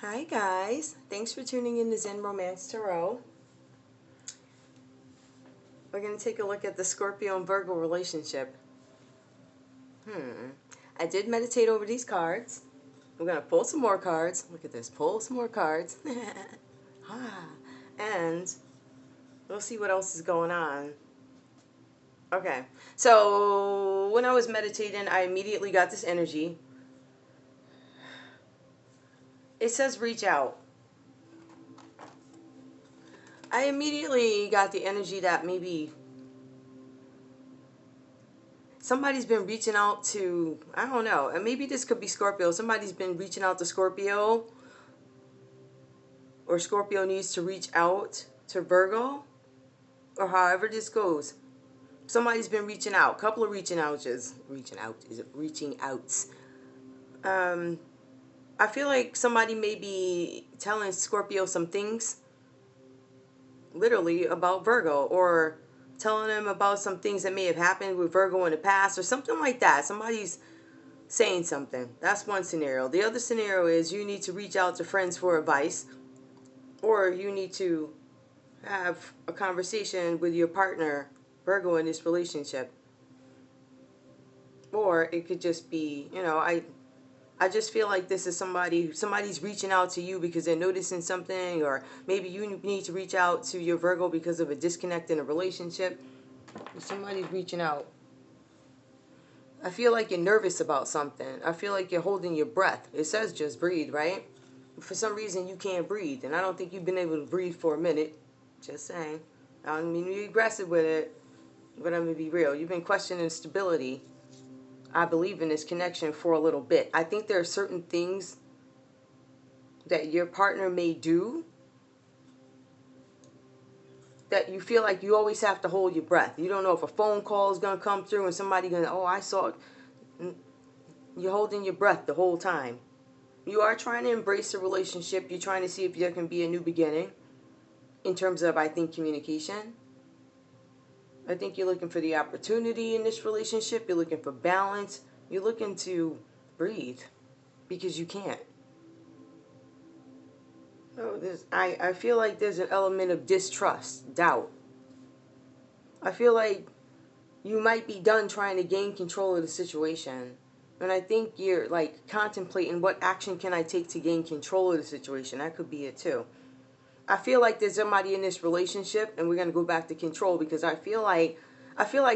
Hi guys, thanks for tuning in to Zen Romance Tarot. We're going to take a look at the Scorpio and Virgo relationship. I did meditate over these cards. We're going to pull some more cards. Look at this, pull some more cards. And we'll see what else is going on. Okay, so when I was meditating, I immediately got this energy. It says reach out. I immediately got the energy that maybe somebody's been reaching out to, I don't know, and maybe this could be Scorpio. Somebody's been reaching out to Scorpio, or Scorpio needs to reach out to Virgo, or however this goes. Somebody's been reaching out. Couple of reaching outs. Reaching outs? I feel like somebody may be telling Scorpio some things, literally, about Virgo, or telling them about some things that may have happened with Virgo in the past, or something like that. Somebody's saying something. That's one scenario. The other scenario is you need to reach out to friends for advice, or you need to have a conversation with your partner, Virgo, in this relationship. Or it could just be, I just feel like this is somebody's reaching out to you because they're noticing something, or maybe you need to reach out to your Virgo because of a disconnect in a relationship. Somebody's reaching out. I feel like you're nervous about something. I feel like you're holding your breath. It says just breathe, right? For some reason you can't breathe, and I don't think you've been able to breathe for a minute. Just saying. I don't mean to be aggressive with it, but I'm going to be real. You've been questioning stability, I believe, in this connection for a little bit. I think there are certain things that your partner may do that you feel like you always have to hold your breath. You don't know if a phone call is going to come through and somebody going to, oh, I saw it. You're holding your breath the whole time. You are trying to embrace the relationship. You're trying to see if there can be a new beginning in terms of, I think, communication. I think you're looking for the opportunity in this relationship. You're looking for balance. You're looking to breathe because you can't. Oh, I feel like there's an element of distrust, doubt. I feel like you might be done trying to gain control of the situation. And I think you're like contemplating, what action can I take to gain control of the situation? That could be it too. I feel like there's somebody in this relationship, and we're going to go back to control, because I feel like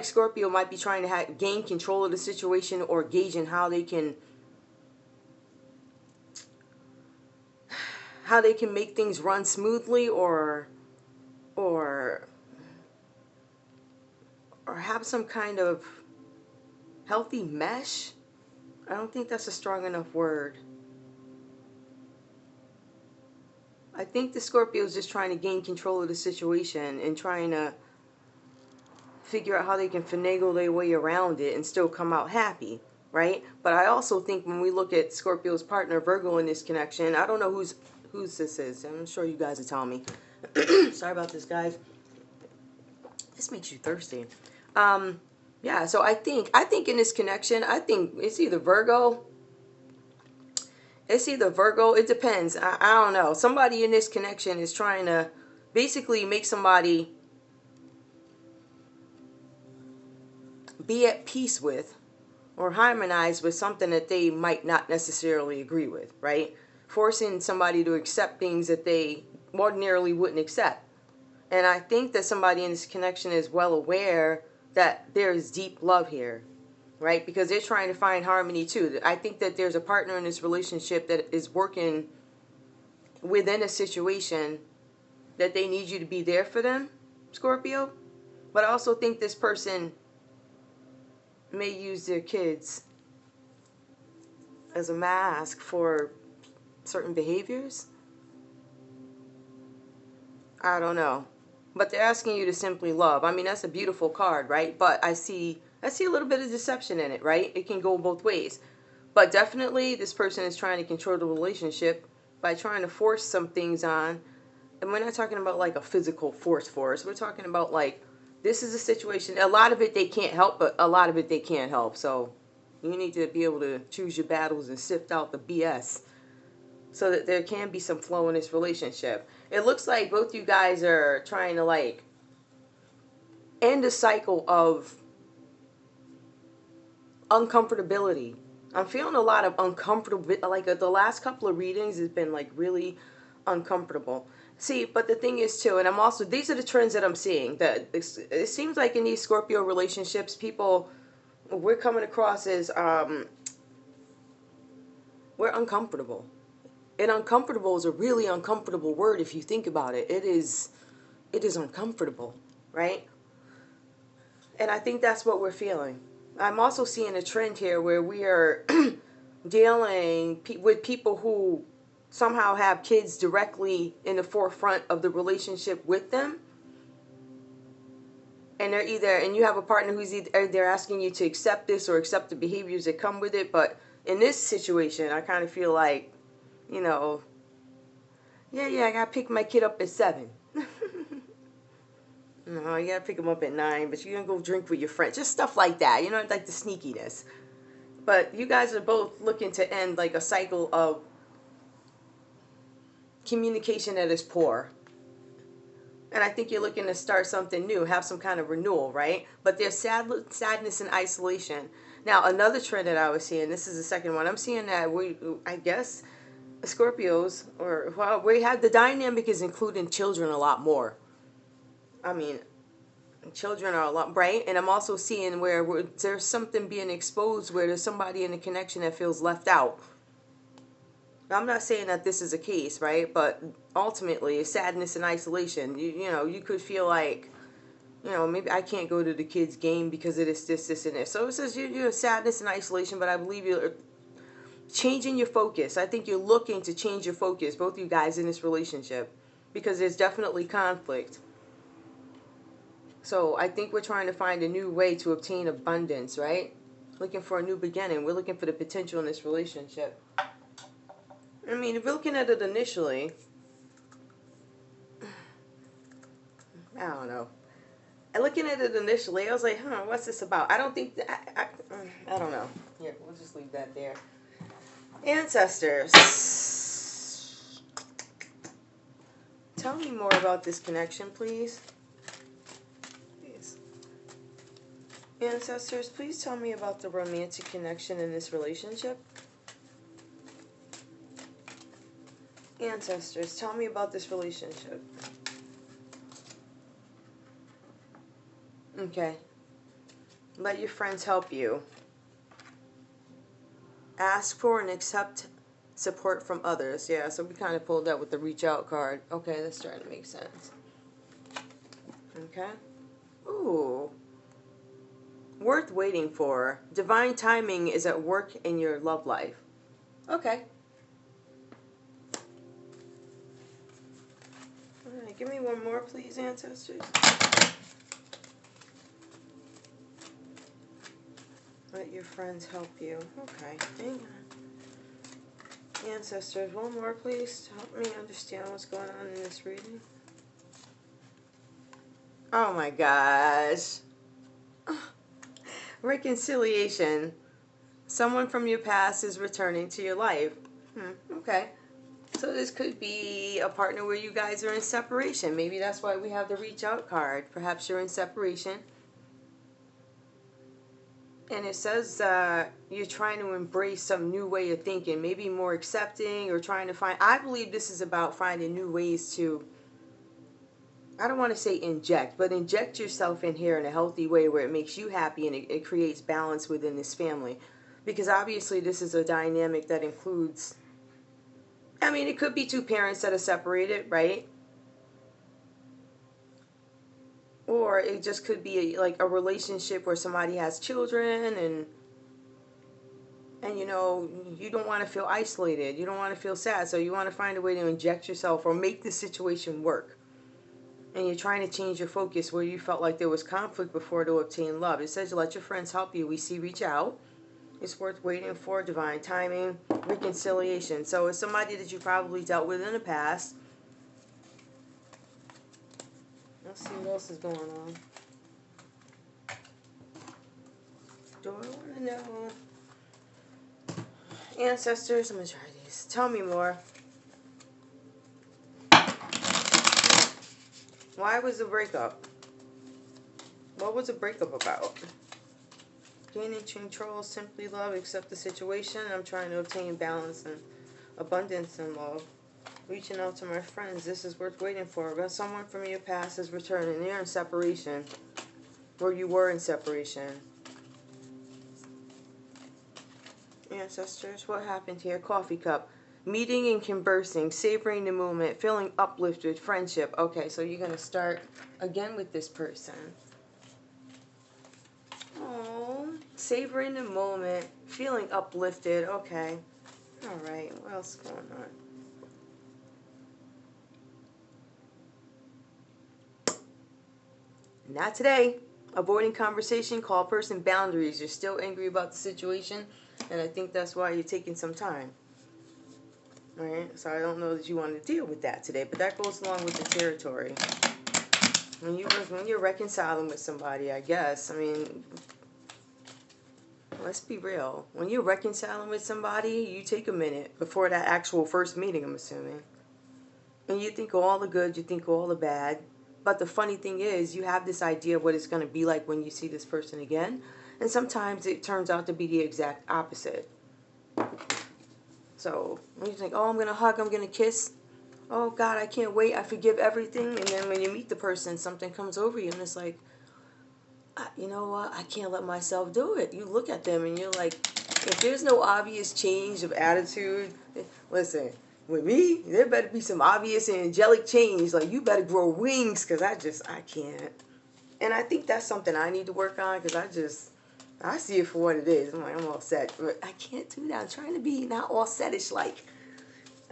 Scorpio might be trying to gain control of the situation, or gauging how they can make things run smoothly, or have some kind of healthy mesh. I don't think that's a strong enough word. I think the Scorpio is just trying to gain control of the situation and trying to figure out how they can finagle their way around it and still come out happy, right? But I also think when we look at Scorpio's partner, Virgo, in this connection, I don't know whose this is. I'm sure you guys are telling me. Sorry about this, guys. This makes you thirsty. Yeah, so I think in this connection, I think it's either Virgo. It depends. I don't know. Somebody in this connection is trying to basically make somebody be at peace with or harmonize with something that they might not necessarily agree with, right? Forcing somebody to accept things that they ordinarily wouldn't accept. And I think that somebody in this connection is well aware that there's deep love here, right? Because they're trying to find harmony too. I think that there's a partner in this relationship that is working within a situation that they need you to be there for them, Scorpio. But I also think this person may use their kids as a mask for certain behaviors. I don't know. But they're asking you to simply love. I mean, that's a beautiful card, right? But I see a little bit of deception in it, right? It can go both ways. But definitely this person is trying to control the relationship by trying to force some things on. And we're not talking about like a physical force. We're talking about like, this is a situation. A lot of it they can't help, but a lot of it they can't help. So you need to be able to choose your battles and sift out the BS. so that there can be some flow in this relationship. It looks like both you guys are trying to like end a cycle of uncomfortability. I'm feeling a lot of uncomfortable, like the last couple of readings has been like really uncomfortable. See, but the thing is too, and I'm also, these are the trends that I'm seeing, that it seems like in these Scorpio relationships, people, we're coming across as, we're uncomfortable. And uncomfortable is a really uncomfortable word if you think about it. It is uncomfortable, right? And I think that's what we're feeling. I'm also seeing a trend here where we are dealing with people who somehow have kids directly in the forefront of the relationship with them. And they're either, and you have a partner who's either, they're asking you to accept this or accept the behaviors that come with it. But in this situation, I kind of feel like, you know, yeah, I got to pick my kid up at 7. No, you gotta pick them up at 9, but you're gonna go drink with your friends. Just stuff like that, you know, like the sneakiness. But you guys are both looking to end like a cycle of communication that is poor. And I think you're looking to start something new, have some kind of renewal, right? But there's sadness and isolation. Now, another trend that I was seeing, this is the second one, I'm seeing that I guess, Scorpios, or, well, we have the dynamic is including children a lot more. I mean, children are a lot, right? And I'm also seeing where there's something being exposed where there's somebody in the connection that feels left out. I'm not saying that this is a case, right? But ultimately, sadness and isolation. You know, you could feel like, you know, maybe I can't go to the kids' game because of this, and this. So it says you're sadness and isolation, but I believe you're changing your focus. I think you're looking to change your focus, both you guys in this relationship, because there's definitely conflict. So I think we're trying to find a new way to obtain abundance, right? Looking for a new beginning. We're looking for the potential in this relationship. I mean, if we're looking at it initially, I don't know. And looking at it initially, I was like, what's this about? I don't think, I don't know. Here, we'll just leave that there. Ancestors. Tell me more about this connection, please. Ancestors, please tell me about the romantic connection in this relationship. Ancestors, tell me about this relationship. Okay. Let your friends help you. Ask for and accept support from others. Yeah, so we kind of pulled that with the reach out card. Okay, that's starting to make sense. Okay. Ooh. Worth waiting for. Divine timing is at work in your love life. Okay. All right, give me one more, please, ancestors. Let your friends help you. Okay, hang on. Ancestors, one more, please, to help me understand what's going on in this reading. Oh my gosh. Reconciliation. Someone from your past is returning to your life. Okay. So this could be a partner where you guys are in separation. Maybe that's why we have the reach out card. Perhaps you're in separation. And it says you're trying to embrace some new way of thinking. Maybe more accepting or trying to find... I believe this is about finding new ways to... I don't want to say inject, but inject yourself in here in a healthy way where it makes you happy and it creates balance within this family. Because obviously this is a dynamic that includes... I mean, it could be two parents that are separated, right? Or it just could be like a relationship where somebody has children and you know, you don't want to feel isolated. You don't want to feel sad. So you want to find a way to inject yourself or make the situation work. And you're trying to change your focus where you felt like there was conflict before to obtain love. It says let your friends help you. We see reach out. It's worth waiting for. Divine timing. Reconciliation. So it's somebody that you probably dealt with in the past. Let's see what else is going on. Do I want to know? Ancestors, I'm going to try these. Tell me more. Why was the breakup? What was the breakup about? Gaining control, simply love, accept the situation. I'm trying to obtain balance and abundance and love. Reaching out to my friends. This is worth waiting for. But someone from your past is returning. You're in separation. Or you were in separation. Ancestors, what happened here? Coffee cup. Meeting and conversing. Savoring the moment. Feeling uplifted. Friendship. Okay, so you're going to start again with this person. Oh, savoring the moment. Feeling uplifted. Okay. Alright, what else is going on? Not today. Avoiding conversation, call person boundaries. You're still angry about the situation, and I think that's why you're taking some time. Alright, so I don't know that you want to deal with that today, but that goes along with the territory. When you're reconciling with somebody, I guess, I mean, let's be real. When you're reconciling with somebody, you take a minute before that actual first meeting, I'm assuming. And you think of all the good, you think of all the bad. But the funny thing is, you have this idea of what it's going to be like when you see this person again. And sometimes it turns out to be the exact opposite. So, when you think, oh, I'm going to hug, I'm going to kiss. Oh, God, I can't wait, I forgive everything. And then when you meet the person, something comes over you and it's like, you know what, I can't let myself do it. You look at them and you're like, if there's no obvious change of attitude, listen, with me, there better be some obvious and angelic change. Like, you better grow wings, because I can't. And I think that's something I need to work on, because I see it for what it is. I'm like, I'm all set. But I can't do that. I'm trying to be not all setish like.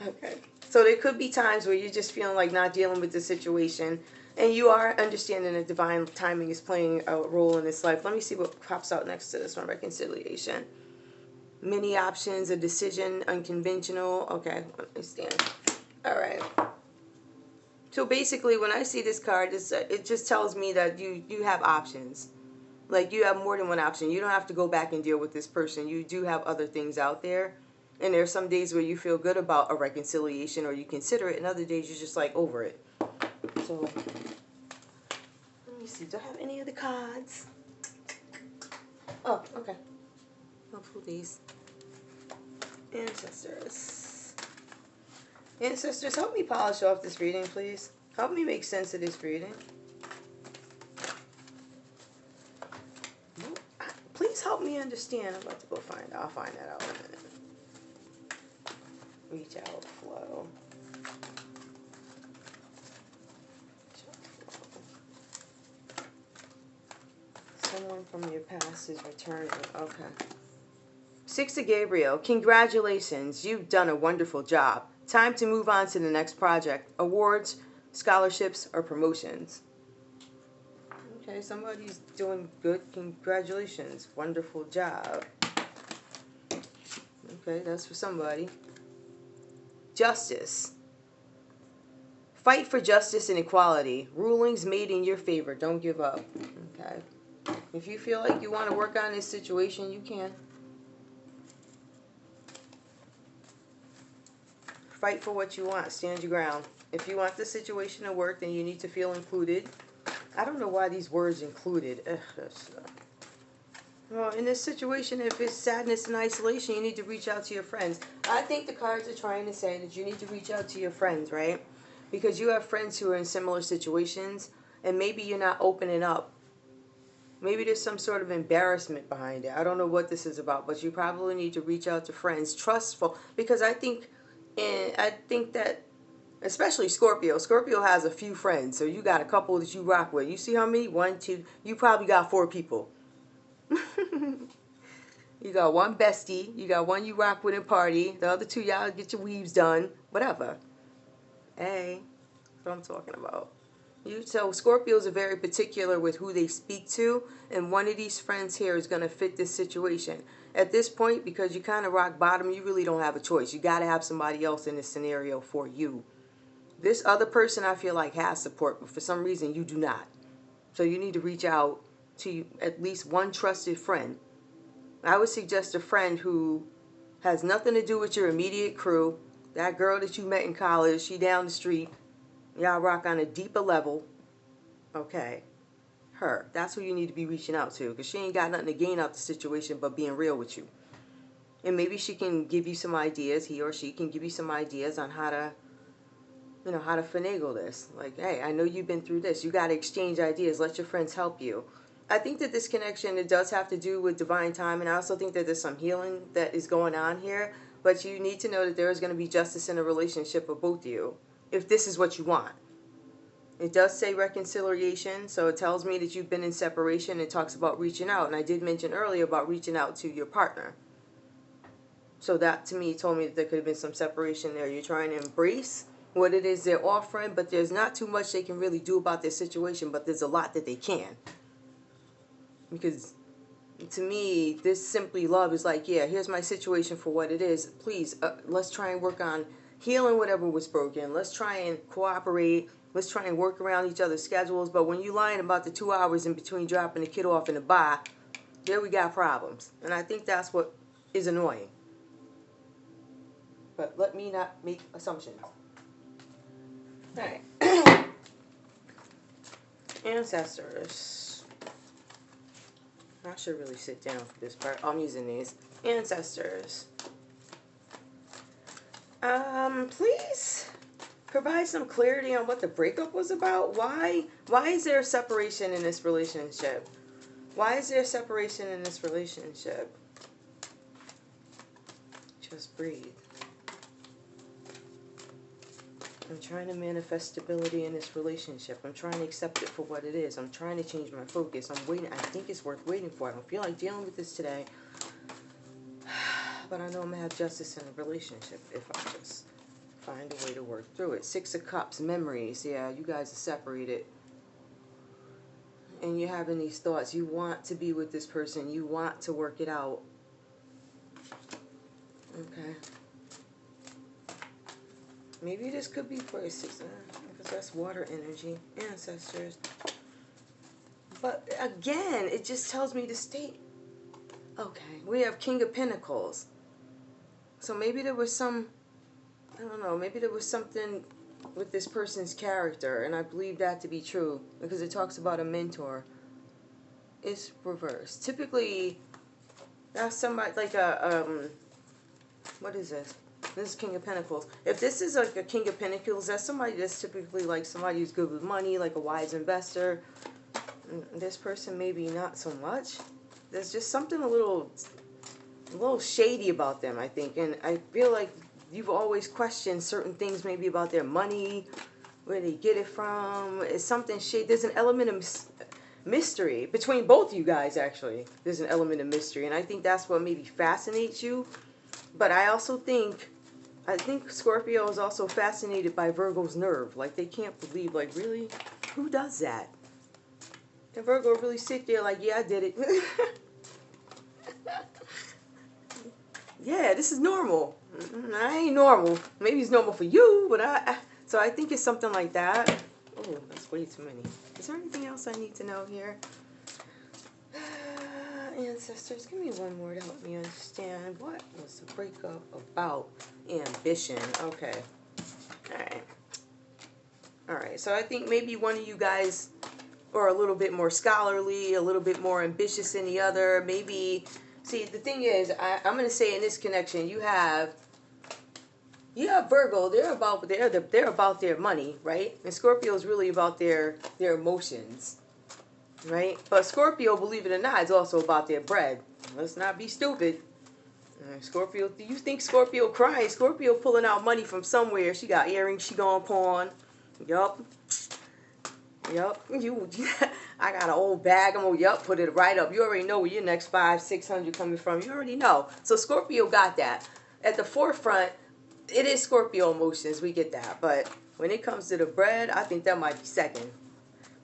Okay. So there could be times where you're just feeling like not dealing with the situation, and you are understanding that divine timing is playing a role in this life. Let me see what pops out next to this one, reconciliation. Many options, a decision, unconventional. Okay, understand. All right. So basically, when I see this card, it just tells me that you have options. Like, you have more than one option. You don't have to go back and deal with this person. You do have other things out there. And there's some days where you feel good about a reconciliation or you consider it, and other days you're just like over it. So, let me see. Do I have any of the cards? Oh, okay. I'll pull these. Ancestors. Ancestors, help me polish off this reading, please. Help me make sense of this reading. Please help me understand. I'm about to go find out. I'll find that out in a minute. Reach out, flow. Someone from your past is returning. Okay. Six of Gabriel. Congratulations. You've done a wonderful job. Time to move on to the next project. Awards, scholarships, or promotions. Okay, somebody's doing good. Congratulations. Wonderful job. Okay, that's for somebody. Justice. Fight for justice and equality. Rulings made in your favor. Don't give up. Okay. If you feel like you want to work on this situation, you can. Fight for what you want. Stand your ground. If you want the situation to work, then you need to feel included. I don't know why these words included. Well, in this situation, if it's sadness and isolation, you need to reach out to your friends. I think the cards are trying to say that you need to reach out to your friends, right? Because you have friends who are in similar situations, and maybe you're not opening up. Maybe there's some sort of embarrassment behind it. I don't know what this is about, but you probably need to reach out to friends, trustful, because I think that, especially Scorpio has a few friends, so you got a couple that you rock with. You see how many? 1, 2, you probably got 4 people. You got one bestie, you got one you rock with and party, the other 2 y'all get your weaves done, whatever. Hey, that's what I'm talking about. So Scorpios are very particular with who they speak to, and one of these friends here is going to fit this situation. At this point, because you kind of rock bottom, you really don't have a choice. You got to have somebody else in this scenario for you. This other person, I feel like, has support, but for some reason you do not. So you need to reach out to at least one trusted friend. I would suggest a friend who has nothing to do with your immediate crew. That girl that you met in college, she down the street. Y'all rock on a deeper level. Okay. Her. That's who you need to be reaching out to, because she ain't got nothing to gain out the situation but being real with you. And maybe she can give you some ideas, he or she can give you some ideas on how to, how to finagle this. Like, hey, I know you've been through this. You got to exchange ideas. Let your friends help you. I think that this connection, it does have to do with divine time. And I also think that there's some healing that is going on here. But you need to know that there is going to be justice in a relationship of both of you, if this is what you want. It does say reconciliation, so it tells me that you've been in separation. It talks about reaching out. And I did mention earlier about reaching out to your partner. So that, to me, told me that there could have been some separation there. You're trying to embrace what it is they're offering, but there's not too much they can really do about their situation, but there's a lot that they can. Because, to me, this simply love is like, yeah, here's my situation for what it is. Please, let's try and work on healing whatever was broken. Let's try and cooperate. Let's try and work around each other's schedules. But when you're lying about the 2 hours in between dropping the kid off in the bar, there we got problems. And I think that's what is annoying. But let me not make assumptions. Alright. Ancestors. I should really sit down for this part. I'm using these. Ancestors. Please provide some clarity on what the breakup was about. Why is there a separation in this relationship? Why is there a separation in this relationship? Just breathe. I'm trying to manifest stability in this relationship. I'm trying to accept it for what it is. I'm trying to change my focus. I'm waiting. I think it's worth waiting for. I don't feel like dealing with this today. But I know I'm going to have justice in a relationship if I just find a way to work through it. 6 of Cups, memories. Yeah, you guys are separated. And you're having these thoughts. You want to be with this person. You want to work it out. Okay. Maybe this could be for a 6, because that's water energy, ancestors. But again, it just tells me to stay. Okay, we have King of Pentacles. So maybe there was some, I don't know, maybe there was something with this person's character, and I believe that to be true, because it talks about a mentor. It's reversed. Typically, that's somebody, like what is this? This is King of Pentacles. If this is like a King of Pentacles, that's somebody that's typically like somebody who's good with money, like a wise investor. This person maybe not so much. There's just something a little shady about them, I think. And I feel like you've always questioned certain things maybe about their money, where they get it from. It's something shady. There's an element of mystery between both you guys, actually. There's an element of mystery. And I think that's what maybe fascinates you. But I also think Scorpio is also fascinated by Virgo's nerve. Like, they can't believe, like, really? Who does that? And Virgo really sit there like, yeah, I did it. Yeah, this is normal. I ain't normal. Maybe it's normal for you, but so I think it's something like that. Oh, that's way too many. Is there anything else I need to know here? Ancestors, give me one more to help me understand. What was the breakup about? Ambition. Okay. Alright. Alright, so I think maybe one of you guys are a little bit more scholarly, a little bit more ambitious than the other. Maybe, see, the thing is, I'm going to say in this connection, you have Virgo, they're about their money, right? And Scorpio is really about their emotions. Right? But Scorpio, believe it or not, is also about their bread. Let's not be stupid. Scorpio, do you think Scorpio crying? Scorpio pulling out money from somewhere. She got earrings she gonna pawn. Yup. I got an old bag. I'm gonna, put it right up. You already know where your next 500-600 coming from. You already know. So Scorpio got that. At the forefront, it is Scorpio emotions. We get that. But when it comes to the bread, I think that might be second.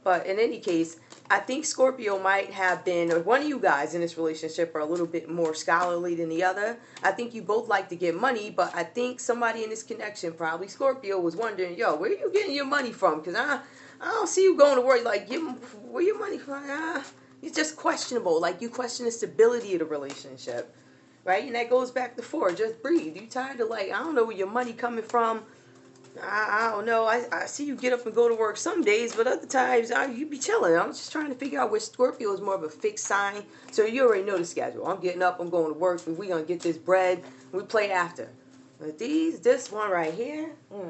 But in any case, I think Scorpio might have been, or one of you guys in this relationship are a little bit more scholarly than the other. I think you both like to get money, but I think somebody in this connection, probably Scorpio, was wondering, yo, where are you getting your money from? Because I don't see you going to work, like, where your money from? It's just questionable. Like, you question the stability of the relationship, right? And that goes back to 4. Just breathe. You tired of, like, I don't know where your money coming from. I don't know. I see you get up and go to work some days, but other times you be chilling. I'm just trying to figure out where Scorpio is more of a fixed sign. So you already know the schedule. I'm getting up, I'm going to work, and we going to get this bread. We play after. But this one right here, a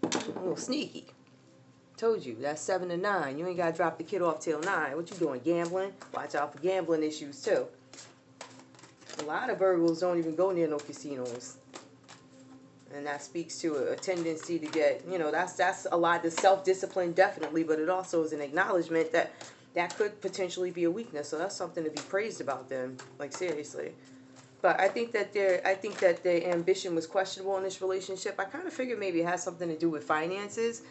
little sneaky. Told you, that's 7 to 9. You ain't got to drop the kid off till 9. What you doing, gambling? Watch out for gambling issues, too. A lot of Virgos don't even go near no casinos. And that speaks to a tendency to get, that's a lot of self-discipline, definitely, but it also is an acknowledgement that could potentially be a weakness. So that's something to be praised about them, like seriously. But I think that their ambition was questionable in this relationship. I kind of figured maybe it has something to do with finances.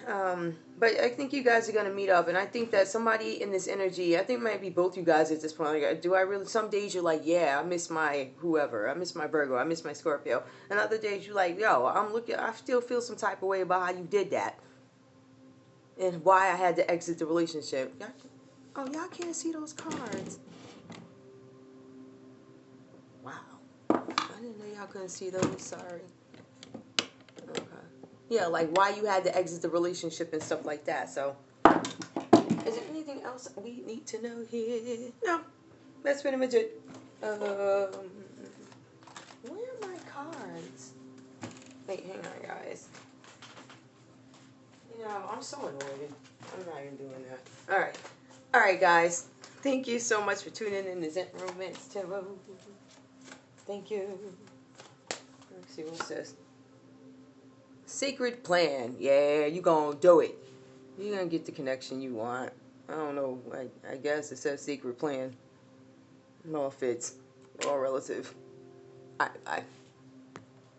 But I think you guys are going to meet up, and I think that somebody in this energy, I think maybe both you guys at this point, like, do I really, some days you're like, yeah, I miss my whoever, I miss my Virgo, I miss my Scorpio, and other days you're like, yo, I still feel some type of way about how you did that, and why I had to exit the relationship. Y'all can't see those cards. Wow. I didn't know y'all couldn't see those, sorry. Okay. Yeah, like why you had to exit the relationship and stuff like that. So, is there anything else we need to know here? No, that's pretty much it. Where are my cards? Wait, hang on, guys. I'm so annoyed. I'm not even doing that. All right, guys. Thank you so much for tuning in to Zen Romance Tarot. Thank you. Let's see what's this. Sacred plan. Yeah, you gonna do it. You're gonna get the connection you want. I don't know. I guess it says secret plan. No, if it's all relative. All right, bye.